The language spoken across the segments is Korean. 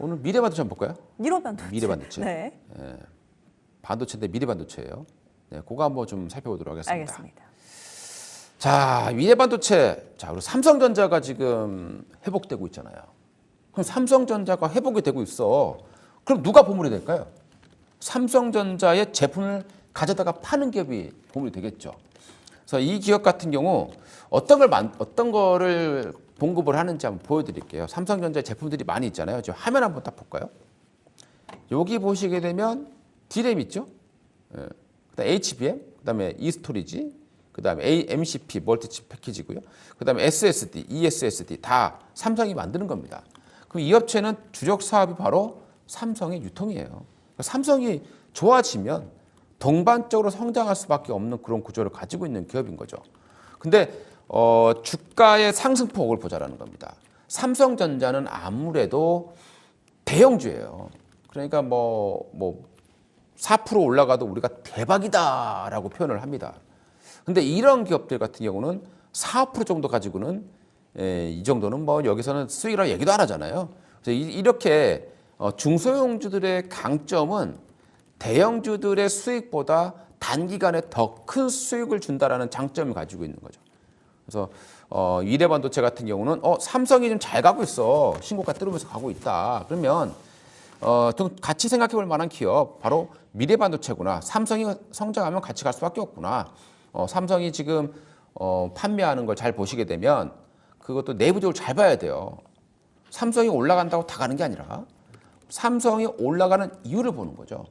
오늘 미래반도체 한번 볼까요? 미래반도체. 미래반도체. 네. 예, 반도체인데 미래반도체예요. 네, 그거 한번 좀 살펴보도록 하겠습니다. 알겠습니다. 자, 미래반도체. 자, 그리고 삼성전자가 지금 회복되고 있잖아요. 그럼 삼성전자가 회복이 되고 있어. 그럼 누가 보물이 될까요? 삼성전자의 제품을 가져다가 파는 기업이 보물이 되겠죠. 그래서 이 기업 같은 경우 어떤 거를 공급을 하는지 한번 보여드릴게요. 삼성전자 제품들이 많이 있잖아요. 지금 화면 한번 딱 볼까요? 여기 보시게 되면 D램 있죠. 예. 그다음에 HBM, 그다음에 e스토리지, 그다음에 MCP 멀티칩 패키지고요. 그다음에 SSD, ESSD 다 삼성이 만드는 겁니다. 그럼 이 업체는 주력 사업이 바로 삼성의 유통이에요. 그러니까 삼성이 좋아지면 동반적으로 성장할 수밖에 없는 그런 구조를 가지고 있는 기업인 거죠. 근데 주가의 상승폭을 보자라는 겁니다. 삼성전자는 아무래도 대형주예요. 그러니까 뭐 4% 올라가도 우리가 대박이다라고 표현을 합니다. 근데 이런 기업들 같은 경우는 4% 정도 가지고는 이 정도는 뭐 여기서는 수익이라 얘기도 안 하잖아요. 그래서 이렇게 중소형주들의 강점은 대형주들의 수익보다 단기간에 더 큰 수익을 준다라는 장점을 가지고 있는 거죠. 그래서 미래반도체 같은 경우는 삼성이 좀 잘 가고 있어. 신고가 뚫으면서 가고 있다. 그러면 좀 같이 생각해 볼 만한 기업 바로 미래반도체구나. 삼성이 성장하면 같이 갈 수밖에 없구나. 삼성이 지금 판매하는 걸 잘 보시게 되면 그것도 내부적으로 잘 봐야 돼요. 삼성이 올라간다고 다 가는 게 아니라 삼성이 올라가는 이유를 보는 거죠.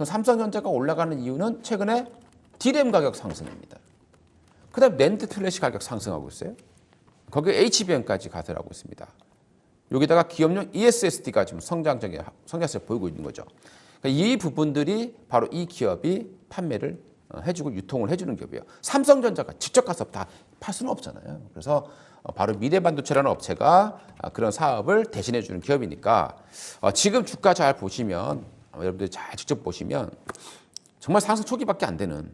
삼성전자가 올라가는 이유는 최근에 D램 가격 상승입니다. 그다음 낸드 플래시 가격 상승하고 있어요. 거기에 HBM까지 가세하고 있습니다. 여기다가 기업용 ESSD가 지금 성장세를 보이고 있는 거죠. 그러니까 이 부분들이 바로 이 기업이 판매를 해주고 유통을 해주는 기업이에요. 삼성전자가 직접 가서 다 팔 수는 없잖아요. 그래서 바로 미래반도체라는 업체가 그런 사업을 대신해 주는 기업이니까 지금 주가 잘 보시면 여러분들이 잘 직접 보시면 정말 상승 초기밖에 안 되는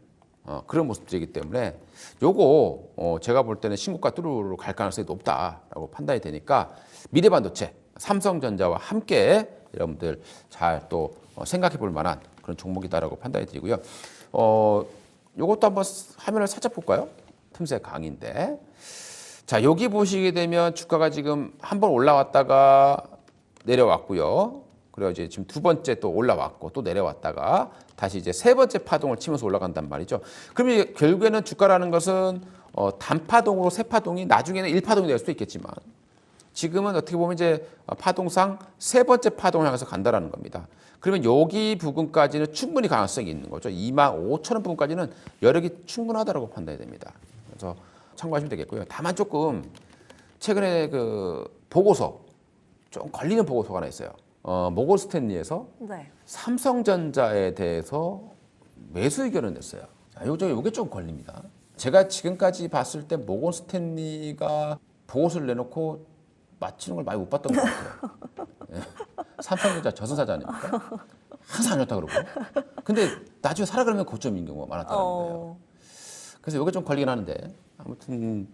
그런 모습들이기 때문에 요거 제가 볼 때는 신고가 뚫으러 갈 가능성이 높다라고 판단이 되니까 미래반도체, 삼성전자와 함께 여러분들 잘 또 생각해 볼 만한 그런 종목이다라고 판단이 드리고요. 요것도 한번 화면을 살짝 볼까요? 틈새 강인데. 자, 여기 보시게 되면 주가가 지금 한번 올라왔다가 내려왔고요. 그리고 이제 지금 두 번째 또 올라왔고 또 내려왔다가 다시 이제 세 번째 파동을 치면서 올라간단 말이죠. 그러면 결국에는 주가라는 것은 단파동으로 세 파동이 나중에는 1파동이 될 수도 있겠지만 지금은 어떻게 보면 이제 파동상 세 번째 파동을 향해서 간다라는 겁니다. 그러면 여기 부분까지는 충분히 가능성이 있는 거죠. 25,000원 부분까지는 여력이 충분하다고 판단이 됩니다. 그래서 참고하시면 되겠고요. 다만 조금 최근에 그 보고서 좀 걸리는 보고서가 하나 있어요. 모건 스탠리에서 네. 삼성전자에 대해서 매수 의견을 냈어요. 자, 요게 좀 걸립니다. 제가 지금까지 봤을 때 모건 스탠리가 보고서를 내놓고 맞추는 걸 많이 못 봤던 것 같아요. 예. 삼성전자 저승사자 아닙니까? 항상 안 좋다 그러고. 근데 나중에 살아가면 고점인 경우가 많았다는 거예요. 그래서 이게 좀 걸리긴 하는데 아무튼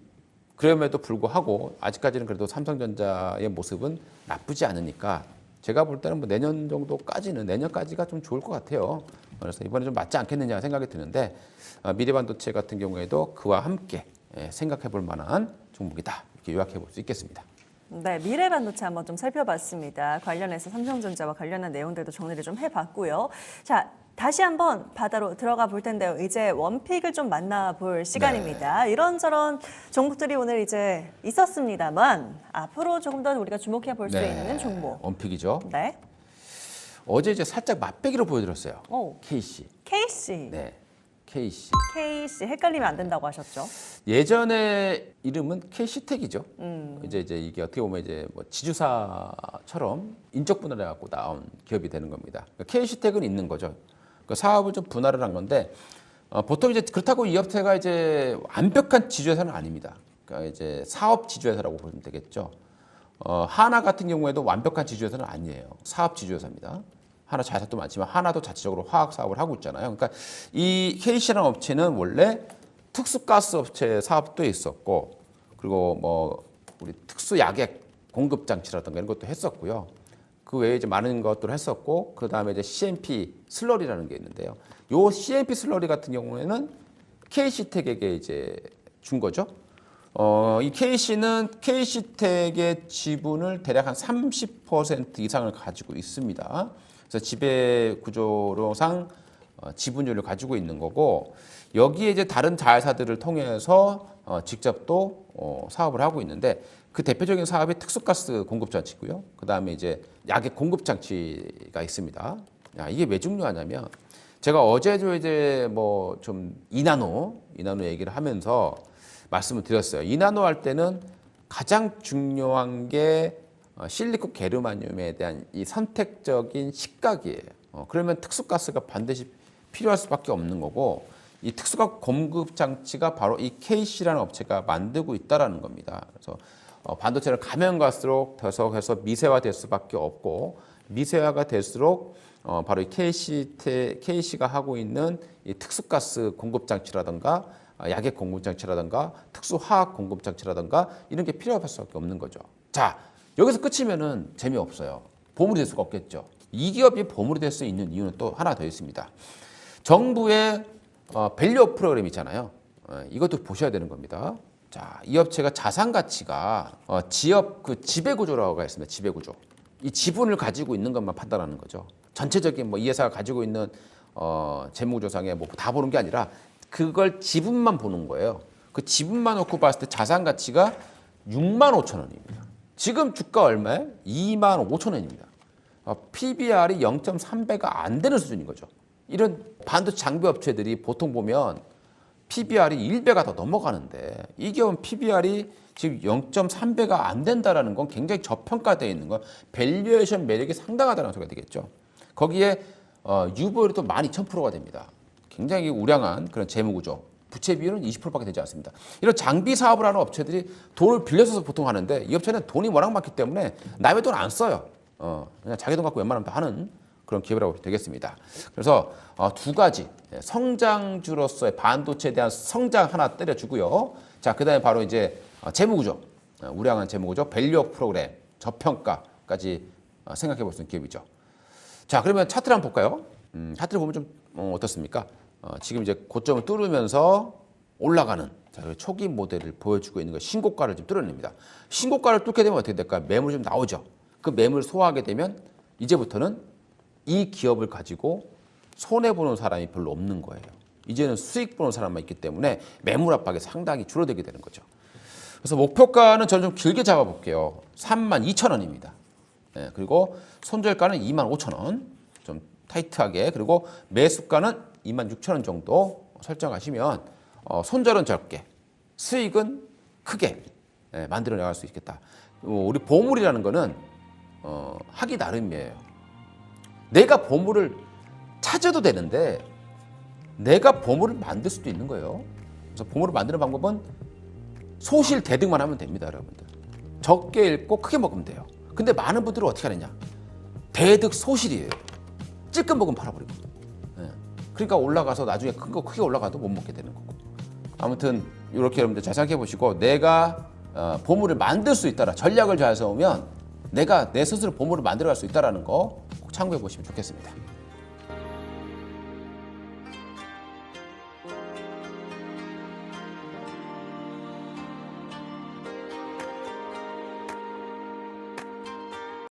그럼에도 불구하고 아직까지는 그래도 삼성전자의 모습은 나쁘지 않으니까 제가 볼 때는 뭐 내년까지가 좀 좋을 것 같아요. 그래서 이번에 좀 맞지 않겠느냐 생각이 드는데 미래반도체 같은 경우에도 그와 함께 생각해 볼 만한 종목이다. 이렇게 요약해 볼 수 있겠습니다. 네, 미래반도체 한번 좀 살펴봤습니다. 관련해서 삼성전자와 관련한 내용들도 정리를 좀 해봤고요. 자, 다시 한번 바다로 들어가 볼 텐데요. 이제 원픽을 좀 만나볼 시간입니다. 네. 이런저런 종목들이 오늘 이제 있었습니다만 앞으로 조금 더 우리가 주목해 볼 수 있는 종목. 원픽이죠. 네. 어제 이제 살짝 맛배기로 보여드렸어요. KC. KC. 네. KC. KC 헷갈리면 안 된다고 하셨죠? 예전에 이름은 KC텍이죠. 이제 이게 어떻게 보면 이제 뭐 지주사처럼 인적 분할해 갖고 나온 기업이 되는 겁니다. 그러니까 KC텍은 있는 거죠. 그 사업을 좀 분할을 한 건데 보통 이제 그렇다고 이 업체가 이제 완벽한 지주회사는 아닙니다. 그러니까 이제 사업 지주회사라고 보시면 되겠죠. 하나 같은 경우에도 완벽한 지주회사는 아니에요. 사업 지주회사입니다. 하나 자사도 많지만 하나도 자체적으로 화학 사업을 하고 있잖아요. 그러니까 이 KC라는 업체는 원래 특수가스 업체 사업도 있었고, 그리고 뭐 우리 특수약액 공급 장치라든가 이런 것도 했었고요. 그 외에 이제 많은 것들을 했었고, 그 다음에 이제 CNP 슬러리라는 게 있는데요. 요 CNP 슬러리 같은 경우에는 KC텍에게 이제 준 거죠. 이 KC는 KC텍의 지분을 대략 한 30% 이상을 가지고 있습니다. 그래서 지배 구조로상 지분율을 가지고 있는 거고, 여기에 이제 다른 자회사들을 통해서 직접 또 사업을 하고 있는데, 그 대표적인 사업이 특수가스 공급 장치고요. 그 다음에 이제 약액 공급 장치가 있습니다. 이게 왜 중요하냐면, 제가 어제도 이제 뭐 좀 이나노 얘기를 하면서 말씀을 드렸어요. 이나노 할 때는 가장 중요한 게 실리콘 게르마늄에 대한 이 선택적인 식각이에요. 그러면 특수가스가 반드시 필요할 수밖에 없는 거고, 이 특수가스 공급 장치가 바로 이 KC라는 업체가 만들고 있다라는 겁니다. 그래서 반도체를 가면 갈수록 계속해서 미세화될 수밖에 없고, 미세화가 될수록 바로 이 KC가 하고 있는 이 특수가스 공급 장치라든가 약액 공급 장치라든가 특수화학 공급 장치라든가 이런 게 필요할 수밖에 없는 거죠. 자, 여기서 끝이면은 재미없어요. 보물이 될 수가 없겠죠. 이 기업이 보물이 될 수 있는 이유는 또 하나 더 있습니다. 정부의 밸류업 프로그램 있잖아요. 이것도 보셔야 되는 겁니다. 자, 이 업체가 자산 가치가 지역 그 지배 구조라고 있습니다. 지배 구조. 이 지분을 가지고 있는 것만 판단하는 거죠. 전체적인 뭐 이 회사가 가지고 있는 재무조상에 뭐 다 보는 게 아니라 그걸 지분만 보는 거예요. 그 지분만 놓고 봤을 때 자산 가치가 6만 5천 원입니다. 지금 주가 얼마에? 2만 5천 원입니다. PBR이 0.3배가 안 되는 수준인 거죠. 이런 반도체 장비 업체들이 보통 보면 PBR이 1배가 더 넘어가는데, 이 기업은 PBR이 지금 0.3배가 안 된다는 건 굉장히 저평가되어 있는 건 밸류에이션 매력이 상당하다는 소리가 되겠죠. 거기에 유보율도 12,000%가 됩니다. 굉장히 우량한 그런 재무구조. 부채 비율은 20%밖에 되지 않습니다. 이런 장비 사업을 하는 업체들이 돈을 빌려서 보통 하는데, 이 업체는 돈이 워낙 많기 때문에 남의 돈 안 써요. 그냥 자기 돈 갖고 웬만하면 다 하는 그런 기업이라고 되겠습니다. 그래서 두 가지 성장주로서의 반도체에 대한 성장 하나 때려주고요. 자, 그다음에 바로 이제 재무구조, 우량한 재무구조, 밸류업 프로그램, 저평가까지 생각해 볼 수 있는 기업이죠. 자, 그러면 차트를 한번 볼까요? 차트를 보면 좀 어떻습니까? 지금 이제 고점을 뚫으면서 올라가는 초기 모델을 보여주고 있는 거, 신고가를 좀 뚫어냅니다. 신고가를 뚫게 되면 어떻게 될까요? 매물이 좀 나오죠. 그 매물을 소화하게 되면 이제부터는 이 기업을 가지고 손해보는 사람이 별로 없는 거예요. 이제는 수익 보는 사람만 있기 때문에 매물 압박이 상당히 줄어들게 되는 거죠. 그래서 목표가는 저는 좀 길게 잡아볼게요. 32,000원입니다. 네, 그리고 손절가는 25,000원. 좀 타이트하게. 그리고 매수가는 26,000원 정도 설정하시면 손절은 적게, 수익은 크게 만들어 나갈 수 있겠다. 우리 보물이라는 거는 하기 나름이에요. 내가 보물을 찾아도 되는데 내가 보물을 만들 수도 있는 거예요. 그래서 보물을 만드는 방법은 소실 대득만 하면 됩니다, 여러분들. 적게 읽고 크게 먹으면 돼요. 근데 많은 분들은 어떻게 하느냐? 대득 소실이에요. 찔끔 먹으면 팔아버리고. 그러니까 올라가서 나중에 큰 거 크게 올라가도 못 먹게 되는 거고. 아무튼 이렇게 여러분들 잘 생각해 보시고, 내가 보물을 만들 수 있다라, 전략을 잘 세우면 내가 내 스스로 보물을 만들어갈 수 있다는 거 꼭 참고해 보시면 좋겠습니다.